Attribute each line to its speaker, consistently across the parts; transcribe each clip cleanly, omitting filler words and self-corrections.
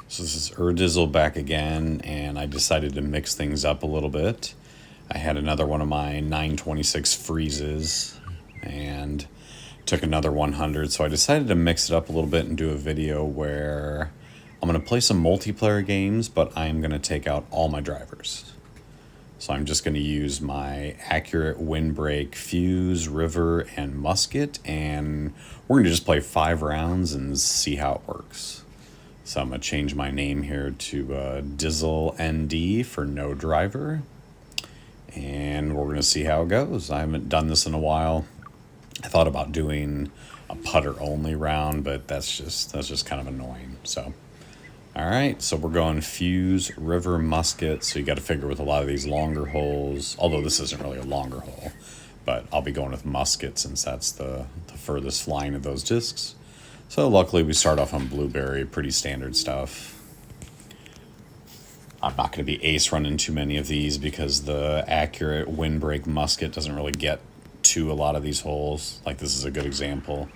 Speaker 1: So this is Urdizzle back again, and I decided to mix things up a little bit. I had another one of my 926 freezes and took another 100, so I decided to mix it up a little bit and do a video where I'm going to play some multiplayer games, but I'm going to take out all my drivers. So I'm just going to use my accurate windbreak fuse, river, and musket, and we're going to just play 5 rounds and see how it works. So I'm going to change my name here to Dizzle ND for no driver. And we're going to see how it goes. I haven't done this in a while. I thought about doing a putter only round, but that's just kind of annoying. So, all right, so we're going fuse, river, musket. So you got to figure with a lot of these longer holes, although this isn't really a longer hole, but I'll be going with musket since that's the furthest flying of those discs. So luckily we start off on blueberry, pretty standard stuff. I'm not going to be ace running too many of these because the accurate windbreak musket doesn't really get to a lot of these holes. Like this is a good example.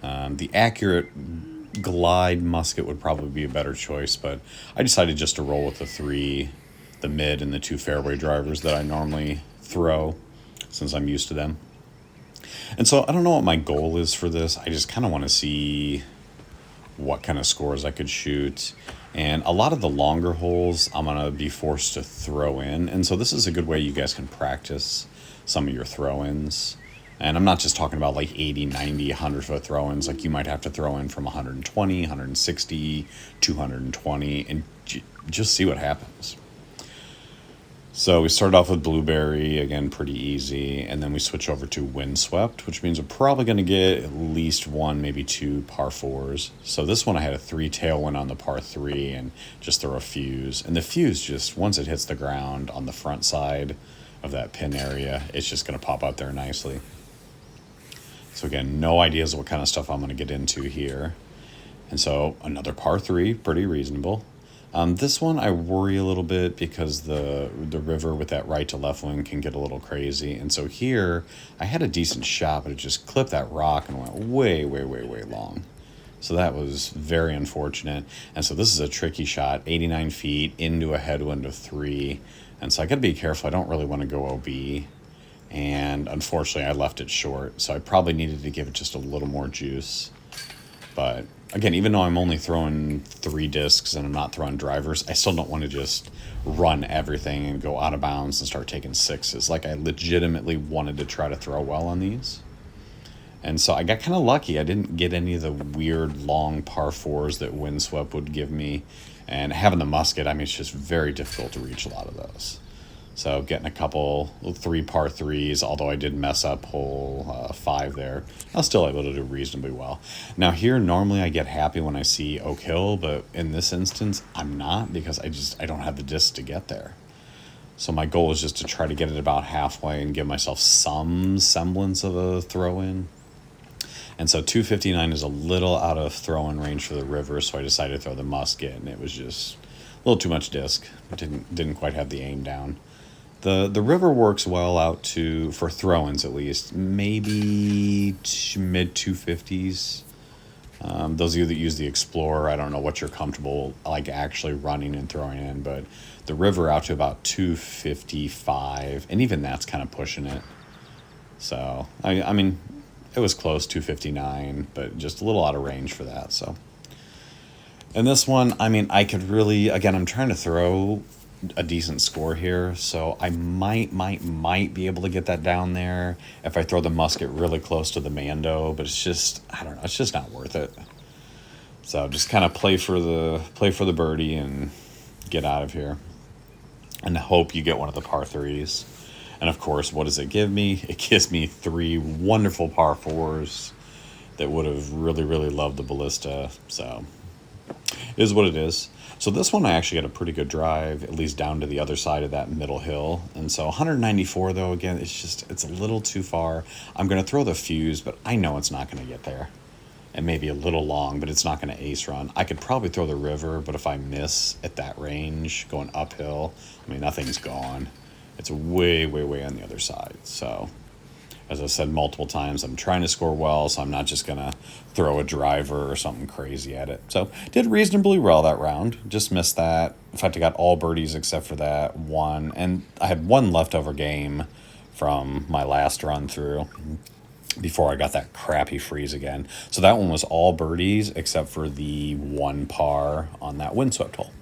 Speaker 1: The accurate glide musket would probably be a better choice, but I decided just to roll with the 3, the mid and the 2 fairway drivers that I normally throw since I'm used to them. And so I don't know what my goal is for this. I just kind of want to see what kind of scores I could shoot. And a lot of the longer holes I'm going to be forced to throw in. And so this is a good way you guys can practice some of your throw-ins. And I'm not just talking about like 80, 90, 100-foot throw-ins. Like you might have to throw in from 120, 160, 220, and just see what happens. So we start off with blueberry, again, pretty easy, and then we switch over to windswept, which means we're probably going to get at least 1, maybe 2 par 4s. So this one I had a 3 tailwind on the par 3 and just throw a fuse. And the fuse just, once it hits the ground on the front side of that pin area, it's just going to pop out there nicely. So again, no ideas what kind of stuff I'm going to get into here. And so another par 3, pretty reasonable. This one I worry a little bit because the river with that right to left wing can get a little crazy. And so here I had a decent shot, but it just clipped that rock and went way, way, way, way long. So that was very unfortunate. And so this is a tricky shot, 89 feet into a headwind of 3. And so I got to be careful. I don't really want to go OB. And unfortunately I left it short. So I probably needed to give it just a little more juice. But again, even though I'm only throwing 3 discs and I'm not throwing drivers, I still don't want to just run everything and go out of bounds and start taking 6s. Like I legitimately wanted to try to throw well on these. And so I got kind of lucky. I didn't get any of the weird long par 4s that windswept would give me. And having the musket, I mean, it's just very difficult to reach a lot of those. So getting a couple 3 par 3s, although I did mess up hole 5 there, I was still able to do reasonably well. Now here, normally I get happy when I see Oak Hill, but in this instance, I'm not because I don't have the disc to get there. So my goal is just to try to get it about halfway and give myself some semblance of a throw-in. And so 259 is a little out of throw-in range for the river, so I decided to throw the musket, and it was just a little too much disc. Didn't quite have the aim down. The river works well out to, for throw-ins at least, maybe mid 250s. Those of you that use the Explorer, I don't know what you're comfortable like actually running and throwing in, but the river out to about 255, and even that's kind of pushing it. So, I mean, it was close, 259, but just a little out of range for that, so. And this one, I mean, I could really, again, I'm trying to throw a decent score here, so I might be able to get that down there if I throw the musket really close to the Mando, but it's just, I don't know, it's just not worth it. So just kind of play for the birdie and get out of here and hope you get one of the par 3s. And of course, what does it give me? It gives me 3 wonderful par 4s that would have really, really loved the ballista. So it is what it is. So this one I actually got a pretty good drive, at least down to the other side of that middle hill. And so 194 though, again, it's a little too far. I'm going to throw the fuse, but I know it's not going to get there. And maybe a little long, but it's not going to ace run. I could probably throw the river, but if I miss at that range going uphill, I mean, nothing's gone. It's way, way, way on the other side. So As I said multiple times, I'm trying to score well, so I'm not just going to throw a driver or something crazy at it. So did reasonably well that round. Just missed that. In fact, I got all birdies except for that one. And I had one leftover game from my last run through before I got that crappy freeze again. So that one was all birdies except for the one par on that windswept hole.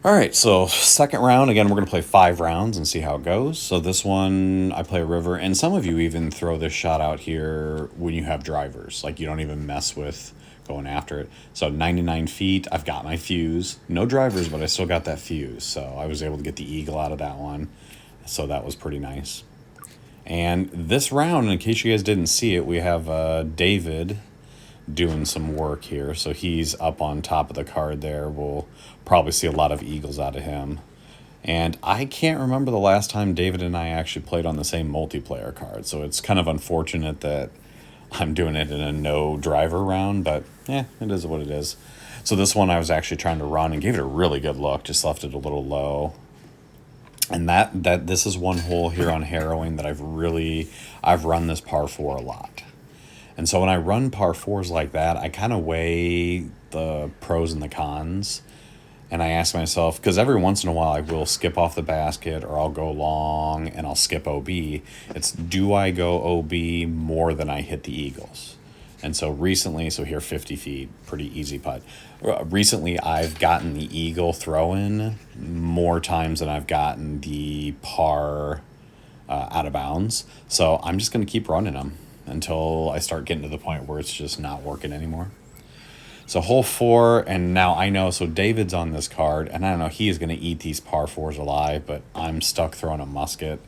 Speaker 1: All right, so second round, again, we're going to play 5 rounds and see how it goes. So this one, I play a river, and some of you even throw this shot out here when you have drivers. Like, you don't even mess with going after it. So 99 feet, I've got my fuse. No drivers, but I still got that fuse. So I was able to get the eagle out of that one. So that was pretty nice. And this round, in case you guys didn't see it, we have David doing some work here. So he's up on top of the card there. We'll probably see a lot of eagles out of him. And I can't remember the last time David and I actually played on the same multiplayer card. So it's kind of unfortunate that I'm doing it in a no driver round, but yeah, it is what it is. So this one I was actually trying to run and gave it a really good look, just left it a little low. And this is one hole here on Harrowing that I've run this par 4 a lot. And so when I run par 4s like that, I kind of weigh the pros and the cons. And I ask myself, because every once in a while I will skip off the basket or I'll go long and I'll skip OB. It's, do I go OB more than I hit the eagles? And so recently, so here 50 feet, pretty easy putt. Recently I've gotten the eagle throw-in more times than I've gotten the par out of bounds. So I'm just going to keep running them until I start getting to the point where it's just not working anymore. So hole 4, and now I know, so David's on this card, and I don't know, he is going to eat these par 4s alive, but I'm stuck throwing a musket.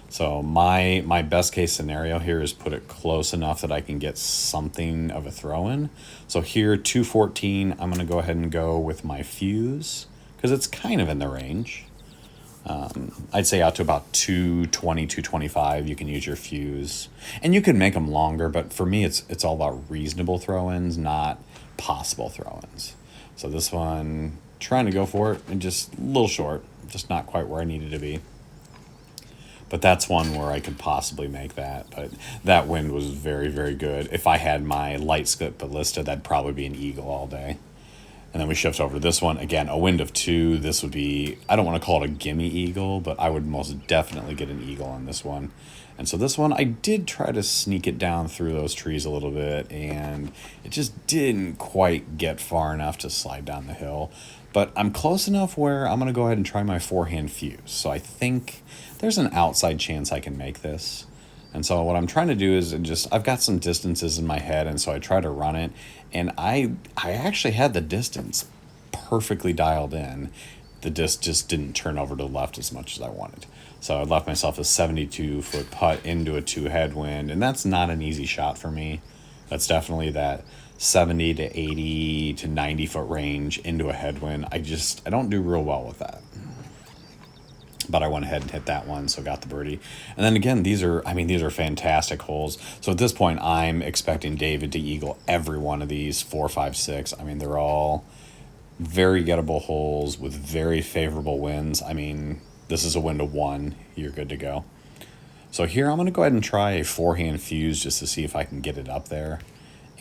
Speaker 1: So my best case scenario here is put it close enough that I can get something of a throw-in. So here, 214, I'm going to go ahead and go with my fuse, because it's kind of in the range. I'd say out to about 220, 225, you can use your fuse. And you can make them longer, but for me, it's all about reasonable throw-ins, not possible throw-ins. So this one, trying to go for it, and just a little short, just not quite where I needed to be. But that's one where I could possibly make that. But that wind was very, very good. If I had my light skip ballista, that'd probably be an eagle all day. And then we shift over to this one. Again, a wind of 2. This would be, I don't want to call it a gimme eagle, but I would most definitely get an eagle on this one. And so this one, I did try to sneak it down through those trees a little bit, and it just didn't quite get far enough to slide down the hill. But I'm close enough where I'm going to go ahead and try my 4-hand fuse. So I think there's an outside chance I can make this. And so what I'm trying to do is I've got some distances in my head, and so I try to run it, and I actually had the distance perfectly dialed in. The disc just didn't turn over to the left as much as I wanted. So I left myself a 72-foot putt into a 2-headwind, and that's not an easy shot for me. That's definitely that 70 to 80 to 90-foot range into a headwind. I don't do real well with that. But I went ahead and hit that one, so got the birdie. And then again, these are fantastic holes. So at this point, I'm expecting David to eagle every one of these, 4, 5, 6. I mean, they're all very gettable holes with very favorable winds. I mean, this is a wind of 1. You're good to go. So here, I'm going to go ahead and try a 4-hand fuse just to see if I can get it up there.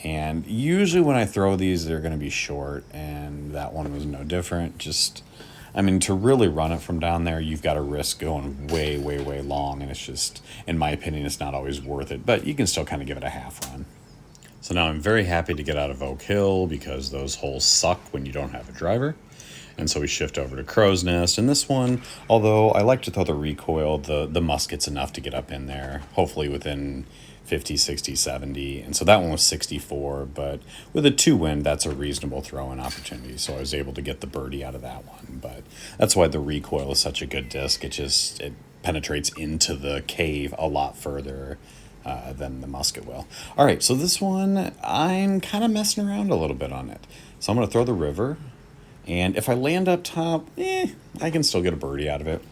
Speaker 1: And usually when I throw these, they're going to be short, and that one was no different. I mean, to really run it from down there, you've got to risk going way, way, way long, and it's just, in my opinion, it's not always worth it, but you can still kind of give it a half run. So now I'm very happy to get out of Oak Hill because those holes suck when you don't have a driver. And so we shift over to Crow's Nest, and this one, although I like to throw the recoil, the musket's enough to get up in there, hopefully within 50, 60, 70. And so that one was 64, but with a 2-wind, that's a reasonable throw-in opportunity. So I was able to get the birdie out of that one. But that's why the recoil is such a good disc. It penetrates into the cave a lot further than the musket will. All right, so this one, I'm kind of messing around a little bit on it. So I'm going to throw the river. And if I land up top, I can still get a birdie out of it.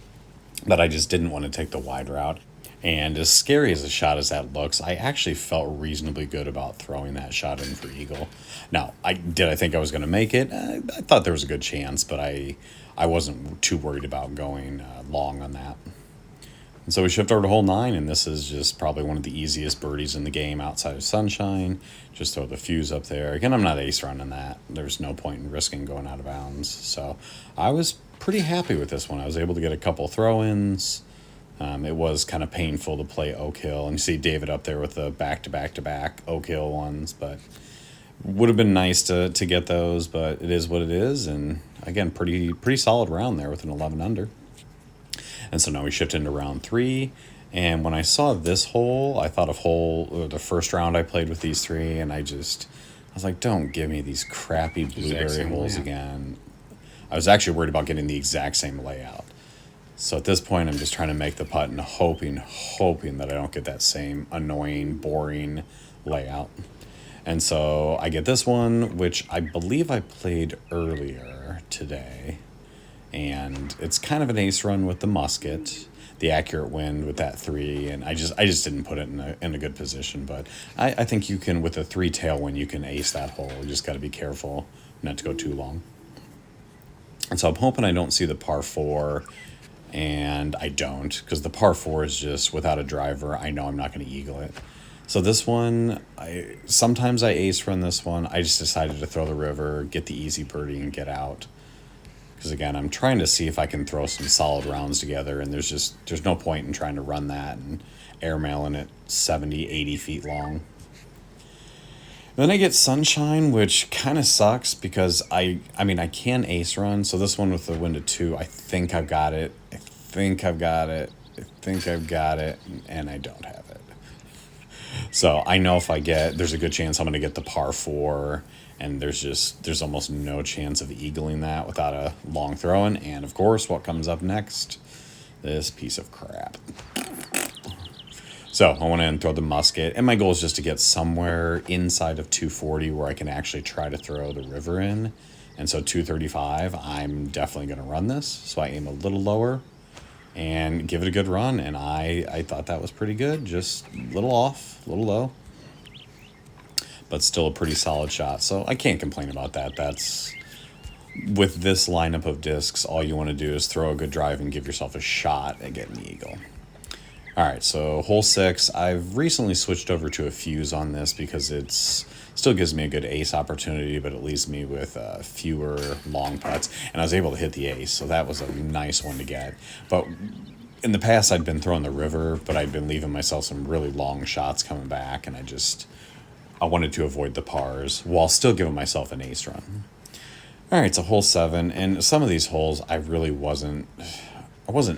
Speaker 1: But I just didn't want to take the wide route. And as scary as a shot as that looks, I actually felt reasonably good about throwing that shot in for eagle. Now, I think I was going to make it? I thought there was a good chance, but I wasn't too worried about going long on that. And so we shift over to hole 9, and this is just probably one of the easiest birdies in the game outside of Sunshine. Just throw the fuse up there. Again, I'm not ace running that. There's no point in risking going out of bounds. So I was pretty happy with this one. I was able to get a couple throw-ins. It was kind of painful to play Oak Hill. And you see David up there with the back-to-back-to-back Oak Hill ones. But would have been nice to get those, but it is what it is. And again, pretty solid round there with an 11 under. And so now we shift into round 3. And when I saw this hole, I thought of the first round I played with these 3, and I was like, don't give me these crappy blueberry holes again. I was actually worried about getting the exact same layout. So at this point, I'm just trying to make the putt and hoping that I don't get that same annoying, boring layout. And so I get this one, which I believe I played earlier today. And it's kind of an ace run with the Musket, the accurate wind with that 3, and I just didn't put it in a good position. But I think you can, with a 3 tailwind, you can ace that hole. You just got to be careful not to go too long. And so I'm hoping I don't see the par 4, and I don't, because the par 4 is just without a driver. I know I'm not going to eagle it. So this one, sometimes I ace run this one. I just decided to throw the river, get the easy birdie, and get out. Because again, I'm trying to see if I can throw some solid rounds together, and there's no point in trying to run that and airmailing it 70, 80 feet long. Then I get Sunshine, which kind of sucks because I can ace run. So this one with the wind of 2, I think I've got it. And I don't have it. So I know if there's a good chance I'm going to get the par 4. And there's almost no chance of eagling that without a long throw-in. And, of course, what comes up next? This piece of crap. So I went in and throw the Musket. And my goal is just to get somewhere inside of 240 where I can actually try to throw the river in. And so 235, I'm definitely going to run this. So I aim a little lower and give it a good run. And I thought that was pretty good. Just a little off, a little low, but still a pretty solid shot. So I can't complain about that. That's, with this lineup of discs, all you want to do is throw a good drive and give yourself a shot at getting the eagle. All right, so hole 6. I've recently switched over to a fuse on this because still gives me a good ace opportunity, but it leaves me with fewer long putts. And I was able to hit the ace, so that was a nice one to get. But in the past, I'd been throwing the river, but I'd been leaving myself some really long shots coming back, and I wanted to avoid the pars while still giving myself an ace run. All right, so hole 7, and some of these holes I wasn't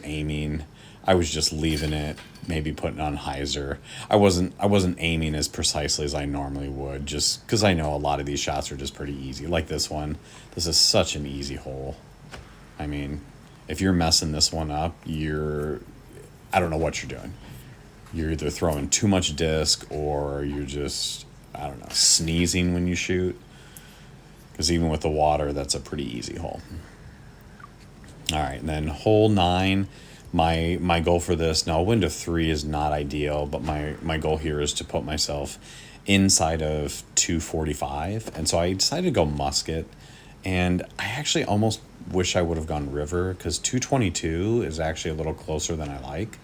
Speaker 1: aiming. I was just leaving it, maybe putting on hyzer. I wasn't aiming as precisely as I normally would, just because I know a lot of these shots are just pretty easy. Like this one, this is such an easy hole. I mean, if you're messing this one up, I don't know what you're doing. You're either throwing too much disc or you're just, I don't know, sneezing when you shoot. Because even with the water, that's a pretty easy hole. All right, and then hole 9. My goal for this, now a wind of 3 is not ideal, but my goal here is to put myself inside of 245. And so I decided to go Musket. And I actually almost wish I would have gone river, because 222 is actually a little closer than I like.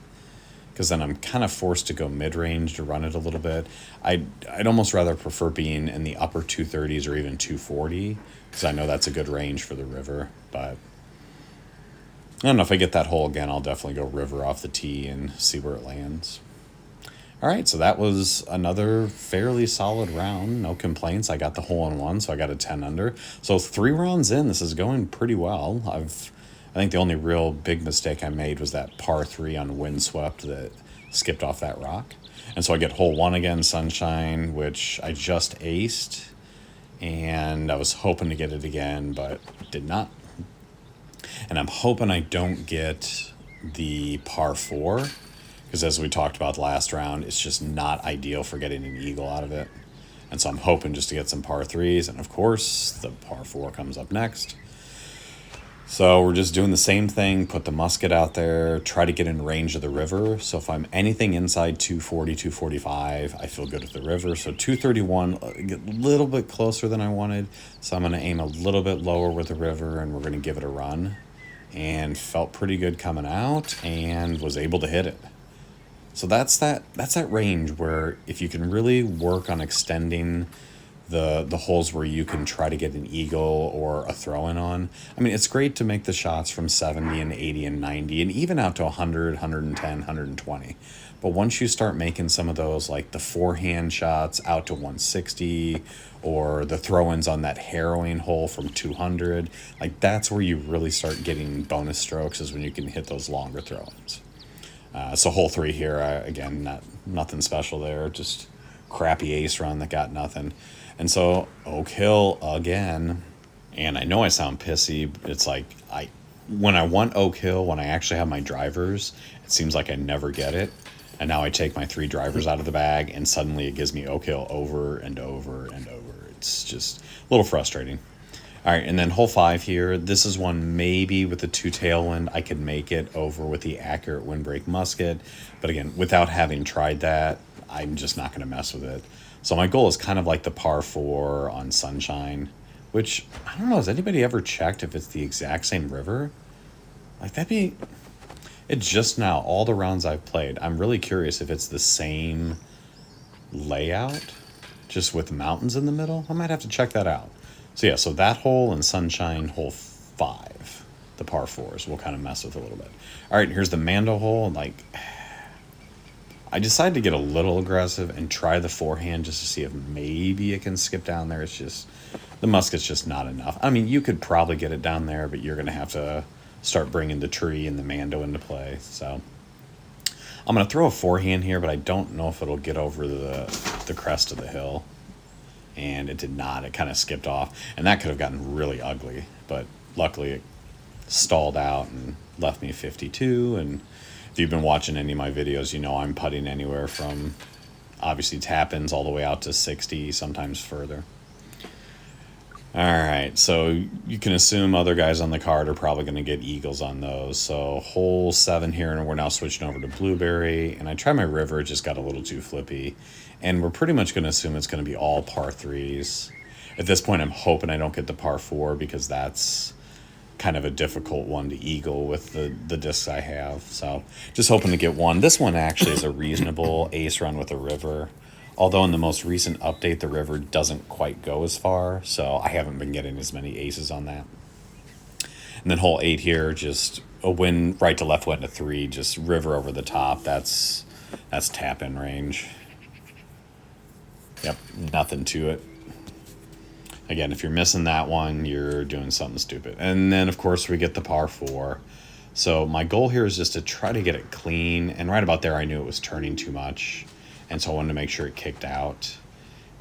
Speaker 1: Because then I'm kind of forced to go mid-range to run it a little bit. I'd almost rather prefer being in the upper 230s or even 240, because I know that's a good range for the river. But I don't know, if I get that hole again, I'll definitely go river off the tee and see where it lands. All right, so that was another fairly solid round. No complaints. I got the hole in 1, so I got a 10 under. So 3 rounds in, this is going pretty well. I think the only real big mistake I made was that par 3 on windswept that skipped off that rock. And so I get hole 1 again, Sunshine, which I just aced. And I was hoping to get it again, but did not. And I'm hoping I don't get the par 4, because as we talked about last round, it's just not ideal for getting an eagle out of it. And so I'm hoping just to get some par 3s. And of course, the par 4 comes up next. So we're just doing the same thing, put the Musket out there, try to get in range of the river. So if I'm anything inside 240, 245, I feel good with the river. So 231, a little bit closer than I wanted. So I'm going to aim a little bit lower with the river, and we're going to give it a run. And felt pretty good coming out, and was able to hit it. So that's that range where if you can really work on extending the holes where you can try to get an eagle or a throw-in on. I mean, it's great to make the shots from 70 and 80 and 90 and even out to 100, 110, 120. But once you start making some of those, like the forehand shots out to 160 or the throw-ins on that harrowing hole from 200, like that's where you really start getting bonus strokes, is when you can hit those longer throw-ins. So hole 3 here, again, nothing special there, just crappy ace run that got nothing. And so Oak Hill again, and I know I sound pissy, but it's like when I want Oak Hill, when I actually have my drivers, it seems like I never get it. And now I take my 3 drivers out of the bag, and suddenly it gives me Oak Hill over and over and over. It's just a little frustrating. All right, and then hole 5 here. This is one maybe with the 2 tailwind I could make it over with the accurate windbreak musket. But again, without having tried that, I'm just not going to mess with it. So my goal is kind of like the par 4 on Sunshine, which, I don't know, has anybody ever checked if it's the exact same river? Like, that'd be... It's just now, all the rounds I've played, I'm really curious if it's the same layout, just with mountains in the middle. I might have to check that out. So yeah, so that hole and Sunshine, hole 5, the par 4s, we'll kind of mess with a little bit. All right, here's the Mando hole. Like, I decided to get a little aggressive and try the forehand just to see if maybe it can skip down there. It's just, the musket's just not enough. I mean, you could probably get it down there, but you're going to have to start bringing the tree and the Mando into play. So I'm going to throw a forehand here, but I don't know if it'll get over the crest of the hill. And it did not. It kind of skipped off. And that could have gotten really ugly. But luckily it stalled out and left me 52. And if you've been watching any of my videos, you know I'm putting anywhere from obviously tap-ins all the way out to 60, sometimes further. All right, so you can assume other guys on the card are probably going to get eagles on those. So hole 7 here, and we're now switching over to Blueberry. And I tried my river, it just got a little too flippy. And we're pretty much going to assume it's going to be all par 3s. At this point, I'm hoping I don't get the par 4 because that's kind of a difficult one to eagle with the discs I have. So just hoping to get one. This one actually is a reasonable ace run with a river. Although in the most recent update, the river doesn't quite go as far, so I haven't been getting as many aces on that. And then hole 8 here, just a win right to left went to 3, just river over the top. That's tap-in range. Yep, nothing to it. Again, if you're missing that one, you're doing something stupid. And then, of course, we get the par 4. So my goal here is just to try to get it clean. And right about there, I knew it was turning too much. And so I wanted to make sure it kicked out.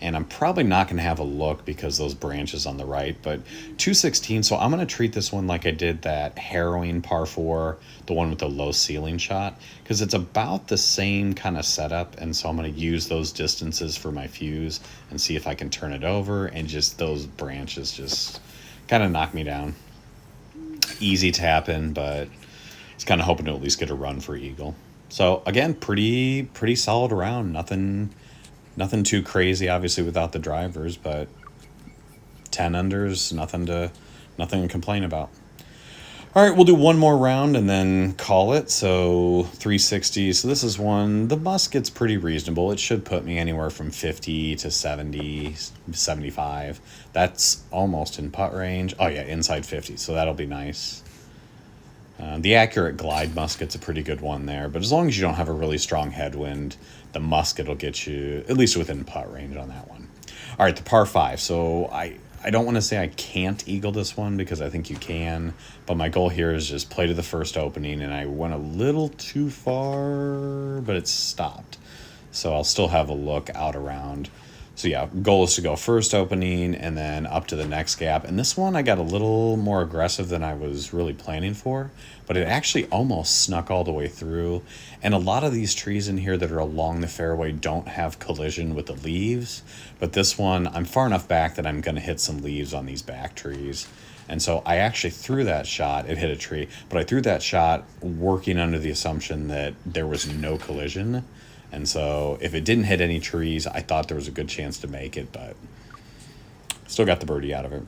Speaker 1: And I'm probably not going to have a look because those branches on the right. But 216, so I'm going to treat this one like I did that harrowing par 4, the one with the low ceiling shot. Because it's about the same kind of setup. And so I'm going to use those distances for my fuse and see if I can turn it over. And just those branches just kind of knock me down. Easy tap in, but it's kind of hoping to at least get a run for eagle. So again, pretty solid round. Nothing too crazy, obviously, without the drivers, but 10 unders, nothing to complain about. All right, we'll do one more round and then call it. So 360. So this is one. The musket's pretty reasonable. It should put me anywhere from 50 to 70, 75. That's almost in putt range. Oh yeah, inside 50. So that'll be nice. The accurate glide musket's a pretty good one there, but as long as you don't have a really strong headwind, the musket will get you at least within putt range on that one. All right, the par 5. So I don't want to say I can't eagle this one because I think you can, but my goal here is just play to the first opening, and I went a little too far, but it stopped. So I'll still have a look out around. So yeah, goal is to go first opening and then up to the next gap. And this one I got a little more aggressive than I was really planning for, but it actually almost snuck all the way through. And a lot of these trees in here that are along the fairway don't have collision with the leaves, but this one, I'm far enough back that I'm going to hit some leaves on these back trees. And so I actually threw that shot. It hit a tree, but I threw that shot working under the assumption that there was no collision. And so if it didn't hit any trees, I thought there was a good chance to make it, but still got the birdie out of it.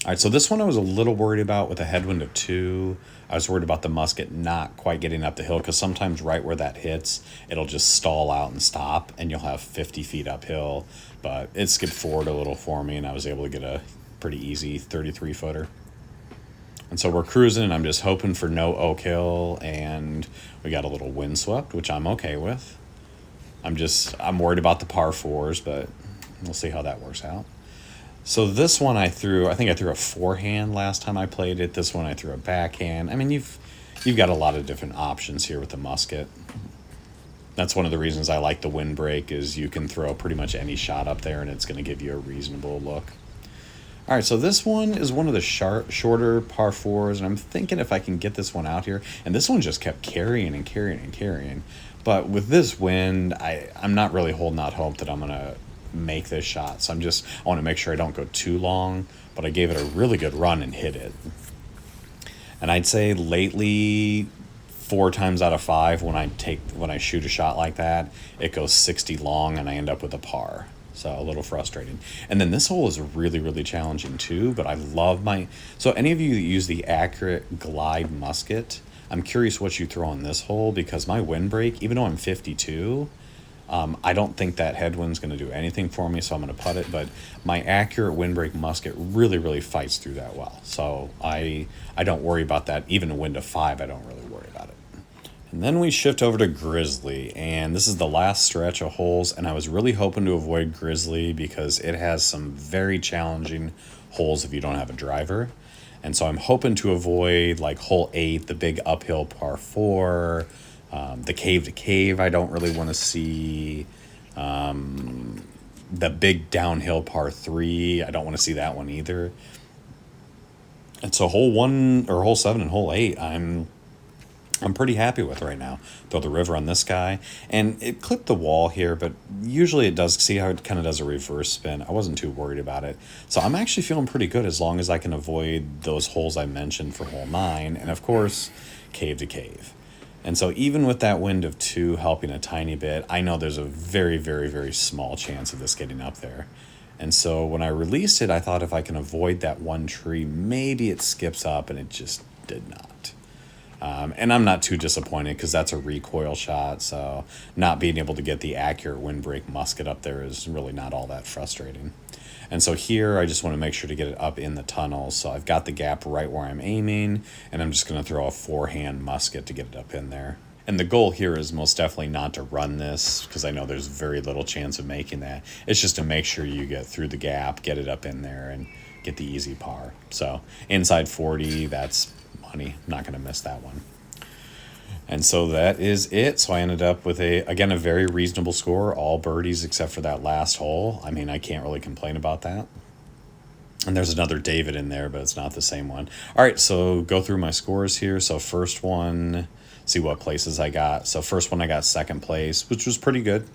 Speaker 1: All right, so this one I was a little worried about with a headwind of 2. I was worried about the musket not quite getting up the hill because sometimes right where that hits, it'll just stall out and stop, and you'll have 50 feet uphill. But it skipped forward a little for me, and I was able to get a pretty easy 33-footer. And so we're cruising, and I'm just hoping for no oak hill, and we got a little windswept, which I'm okay with. I'm worried about the par 4s, but we'll see how that works out. So this one I think I threw a forehand last time I played it. This one I threw a backhand. I mean, you've got a lot of different options here with the musket. That's one of the reasons I like the windbreak, is you can throw pretty much any shot up there and it's going to give you a reasonable look. All right, so this one is one of the shorter par 4s, and I'm thinking if I can get this one out here. And this one just kept carrying and carrying and carrying. But with this wind, I'm not really holding out hope that I'm going to make this shot. So I want to make sure I don't go too long, but I gave it a really good run and hit it. And I'd say lately, 4 times out of 5 when I shoot a shot like that, it goes 60 long and I end up with a par. So a little frustrating. And then this hole is really, really challenging too, but I love so any of you that use the accurate glide musket, I'm curious what you throw on this hole, because my windbreak, even though I'm 52, I don't think that headwind's going to do anything for me, so I'm going to putt it. But my accurate windbreak musket really, really fights through that well. So I don't worry about that. Even a wind of 5, I don't really worry about it. And then we shift over to Grizzly, and this is the last stretch of holes, and I was really hoping to avoid Grizzly because it has some very challenging holes if you don't have a driver. And so I'm hoping to avoid like hole 8, the big uphill par 4, the cave to cave I don't really want to see, the big downhill par 3, I don't want to see that one either. And so hole 7 and hole 8, I'm pretty happy with right now. Throw the river on this guy, and it clipped the wall here, but usually it does. See how it kind of does a reverse spin? I wasn't too worried about it. So I'm actually feeling pretty good as long as I can avoid those holes I mentioned for hole 9, and of course, cave to cave. And so even with that wind of 2 helping a tiny bit, I know there's a very, very, very small chance of this getting up there. And so when I released it, I thought if I can avoid that one tree, maybe it skips up, and it just did not. And I'm not too disappointed because that's a recoil shot, so not being able to get the accurate windbreak musket up there is really not all that frustrating. And so here I just want to make sure to get it up in the tunnel, so I've got the gap right where I'm aiming, and I'm just going to throw a forehand musket to get it up in there. And the goal here is most definitely not to run this, because I know there's very little chance of making that. It's just to make sure you get through the gap, get it up in there, and get the easy par. So inside 40, that's money. I'm not going to miss that one. And so that is it. So I ended up with a very reasonable score, all birdies except for that last hole. I mean, I can't really complain about that. And there's another David in there, but it's not the same one. All right, so go through my scores here. So first one, see what places I got. So first one I got second place, which was pretty good.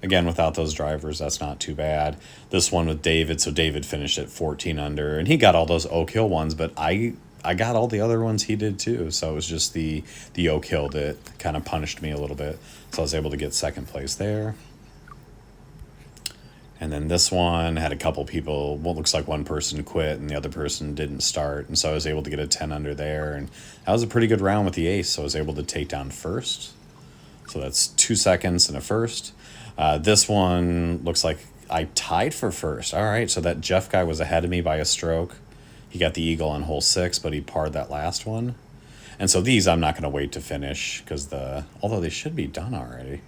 Speaker 1: Again, without those drivers, that's not too bad. This one with David, so David finished at 14 under, and he got all those Oak Hill ones, but I got all the other ones he did too. So it was just the Oak Hill that kind of punished me a little bit. So I was able to get second place there. And then this one had a couple people, well, it looks like one person quit and the other person didn't start. And so I was able to get a 10 under there. And that was a pretty good round with the ace. So I was able to take down first. So that's 2 seconds and a first. This one looks like I tied for first. All right, so that Jeff guy was ahead of me by a stroke. He got the eagle on hole 6, but he parred that last one. And so these I'm not going to wait to finish because although they should be done already.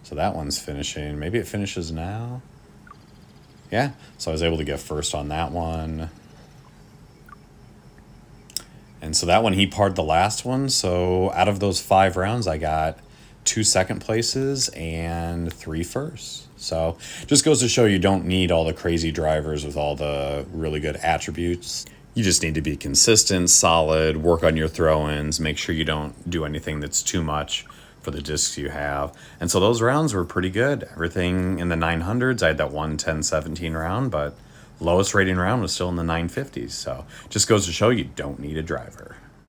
Speaker 1: So that one's finishing. Maybe it finishes now. Yeah, so I was able to get first on that one. And so that one, he parred the last one. So out of those 5 rounds, I got 2 second places and 3 firsts. So just goes to show you don't need all the crazy drivers with all the really good attributes. You just need to be consistent, solid, work on your throw-ins, make sure you don't do anything that's too much for the discs you have. And so those rounds were pretty good. Everything in the 900s. I had that 110-17 round, but lowest rating round was still in the 950s. So just goes to show you don't need a driver.